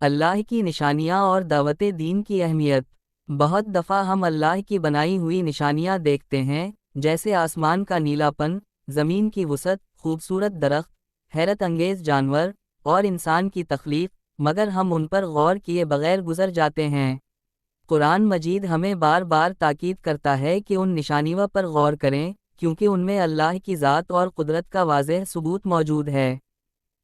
اللہ کی نشانیاں اور دعوت دین کی اہمیت۔ بہت دفعہ ہم اللہ کی بنائی ہوئی نشانیاں دیکھتے ہیں، جیسے آسمان کا نیلا پن، زمین کی وسعت، خوبصورت درخت، حیرت انگیز جانور اور انسان کی تخلیق، مگر ہم ان پر غور کیے بغیر گزر جاتے ہیں۔ قرآن مجید ہمیں بار بار تاکید کرتا ہے کہ ان نشانیوں پر غور کریں، کیونکہ ان میں اللہ کی ذات اور قدرت کا واضح ثبوت موجود ہے۔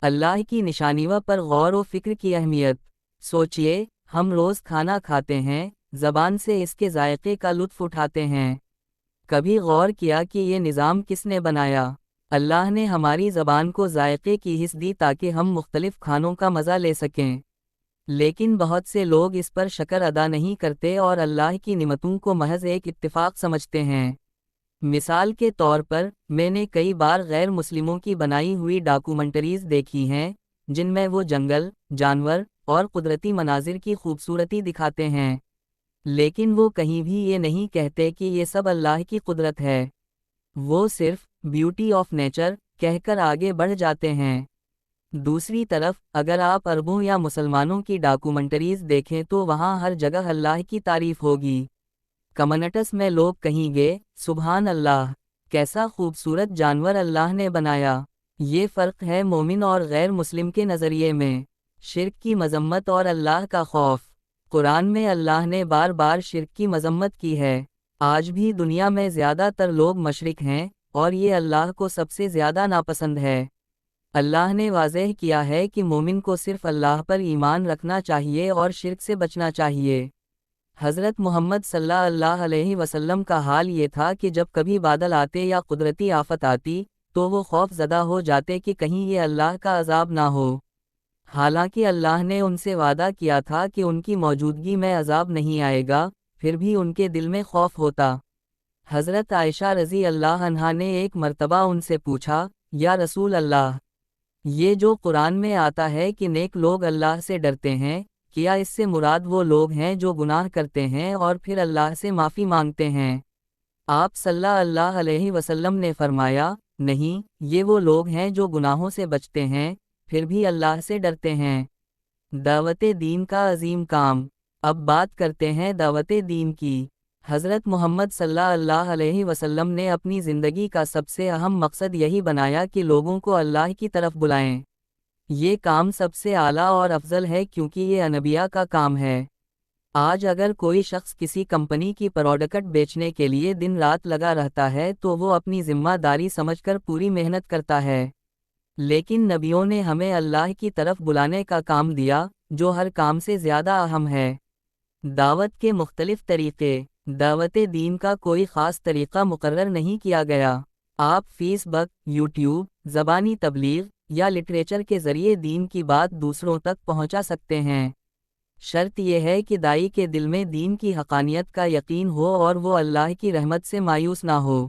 اللہ کی نشانیوں پر غور و فکر کی اہمیت۔ سوچئے، ہم روز کھانا کھاتے ہیں، زبان سے اس کے ذائقے کا لطف اٹھاتے ہیں۔ کبھی غور کیا کہ یہ نظام کس نے بنایا؟ اللہ نے ہماری زبان کو ذائقے کی حس دی تاکہ ہم مختلف کھانوں کا مزہ لے سکیں، لیکن بہت سے لوگ اس پر شکر ادا نہیں کرتے اور اللہ کی نعمتوں کو محض ایک اتفاق سمجھتے ہیں۔ مثال کے طور پر، میں نے کئی بار غیر مسلموں کی بنائی ہوئی ڈاکومنٹریز دیکھی ہیں، جن میں وہ جنگل، جانور اور قدرتی مناظر کی خوبصورتی دکھاتے ہیں، لیکن وہ کہیں بھی یہ نہیں کہتے کہ یہ سب اللہ کی قدرت ہے۔ وہ صرف بیوٹی آف نیچر کہہ کر آگے بڑھ جاتے ہیں۔ دوسری طرف، اگر آپ عربوں یا مسلمانوں کی ڈاکومنٹریز دیکھیں تو وہاں ہر جگہ اللہ کی تعریف ہوگی۔ کمیونٹس میں لوگ کہیں گے، سبحان اللہ، کیسا خوبصورت جانور اللہ نے بنایا۔ یہ فرق ہے مومن اور غیر مسلم کے نظریے میں، شرک کی مذمت اور اللہ کا خوف۔ قرآن میں اللہ نے بار بار شرک کی مذمت کی ہے۔ آج بھی دنیا میں زیادہ تر لوگ مشرک ہیں، اور یہ اللہ کو سب سے زیادہ ناپسند ہے۔ اللہ نے واضح کیا ہے کہ مومن کو صرف اللہ پر ایمان رکھنا چاہیے اور شرک سے بچنا چاہیے۔ حضرت محمد صلی اللہ علیہ وسلم کا حال یہ تھا کہ جب کبھی بادل آتے یا قدرتی آفت آتی تو وہ خوف زدہ ہو جاتے کہ کہیں یہ اللہ کا عذاب نہ ہو، حالانکہ اللہ نے ان سے وعدہ کیا تھا کہ ان کی موجودگی میں عذاب نہیں آئے گا، پھر بھی ان کے دل میں خوف ہوتا۔ حضرت عائشہ رضی اللہ عنہا نے ایک مرتبہ ان سے پوچھا، یا رسول اللہ، یہ جو قرآن میں آتا ہے کہ نیک لوگ اللہ سے ڈرتے ہیں، کیا اس سے مراد وہ لوگ ہیں جو گناہ کرتے ہیں اور پھر اللہ سے معافی مانگتے ہیں؟ آپ صلی اللہ علیہ وسلم نے فرمایا، نہیں، یہ وہ لوگ ہیں جو گناہوں سے بچتے ہیں، پھر بھی اللہ سے ڈرتے ہیں۔ دعوت دین کا عظیم کام۔ اب بات کرتے ہیں دعوت دین کی۔ حضرت محمد صلی اللہ علیہ وسلم نے اپنی زندگی کا سب سے اہم مقصد یہی بنایا کہ لوگوں کو اللہ کی طرف بلائیں۔ یہ کام سب سے اعلیٰ اور افضل ہے کیونکہ یہ انبیاء کا کام ہے۔ آج اگر کوئی شخص کسی کمپنی کی پروڈکٹ بیچنے کے لیے دن رات لگا رہتا ہے تو وہ اپنی ذمہ داری سمجھ کر پوری محنت کرتا ہے، لیکن نبیوں نے ہمیں اللہ کی طرف بلانے کا کام دیا، جو ہر کام سے زیادہ اہم ہے۔ دعوت کے مختلف طریقے۔ دعوت دین کا کوئی خاص طریقہ مقرر نہیں کیا گیا۔ آپ فیس بک، یوٹیوب، زبانی تبلیغ یا لٹریچر کے ذریعے دین کی بات دوسروں تک پہنچا سکتے ہیں۔ شرط یہ ہے کہ داعی کے دل میں دین کی حقانیت کا یقین ہو اور وہ اللہ کی رحمت سے مایوس نہ ہو۔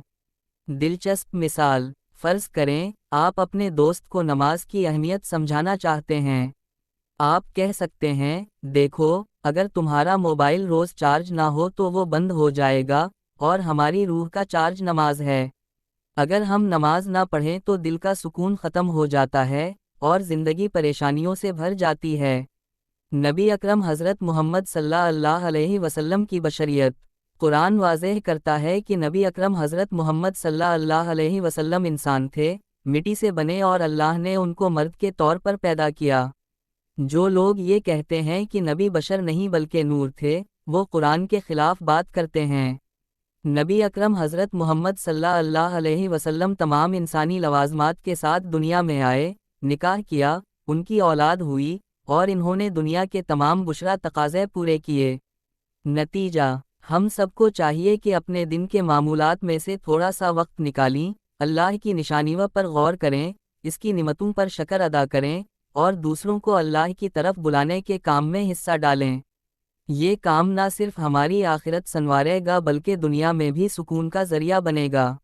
دلچسپ مثال، فرض کریں آپ اپنے دوست کو نماز کی اہمیت سمجھانا چاہتے ہیں۔ آپ کہہ سکتے ہیں، دیکھو، اگر تمہارا موبائل روز چارج نہ ہو تو وہ بند ہو جائے گا، اور ہماری روح کا چارج نماز ہے۔ اگر ہم نماز نہ پڑھیں تو دل کا سکون ختم ہو جاتا ہے، اور زندگی پریشانیوں سے بھر جاتی ہے۔ نبی اکرم حضرت محمد صلی اللہ علیہ وسلم کی بشریت۔ قرآن واضح کرتا ہے کہ نبی اکرم حضرت محمد صلی اللہ علیہ وسلم انسان تھے، مٹی سے بنے، اور اللہ نے ان کو مرد کے طور پر پیدا کیا۔ جو لوگ یہ کہتے ہیں کہ نبی بشر نہیں بلکہ نور تھے، وہ قرآن کے خلاف بات کرتے ہیں۔ نبی اکرم حضرت محمد صلی اللہ علیہ وسلم تمام انسانی لوازمات کے ساتھ دنیا میں آئے، نکاح کیا، ان کی اولاد ہوئی، اور انہوں نے دنیا کے تمام بشرا تقاضے پورے کیے۔ نتیجہ، ہم سب کو چاہیے کہ اپنے دن کے معمولات میں سے تھوڑا سا وقت نکالیں، اللہ کی نشانیوں پر غور کریں، اس کی نعمتوں پر شکر ادا کریں، اور دوسروں کو اللہ کی طرف بلانے کے کام میں حصہ ڈالیں۔ یہ کام نہ صرف ہماری آخرت سنوارے گا بلکہ دنیا میں بھی سکون کا ذریعہ بنے گا۔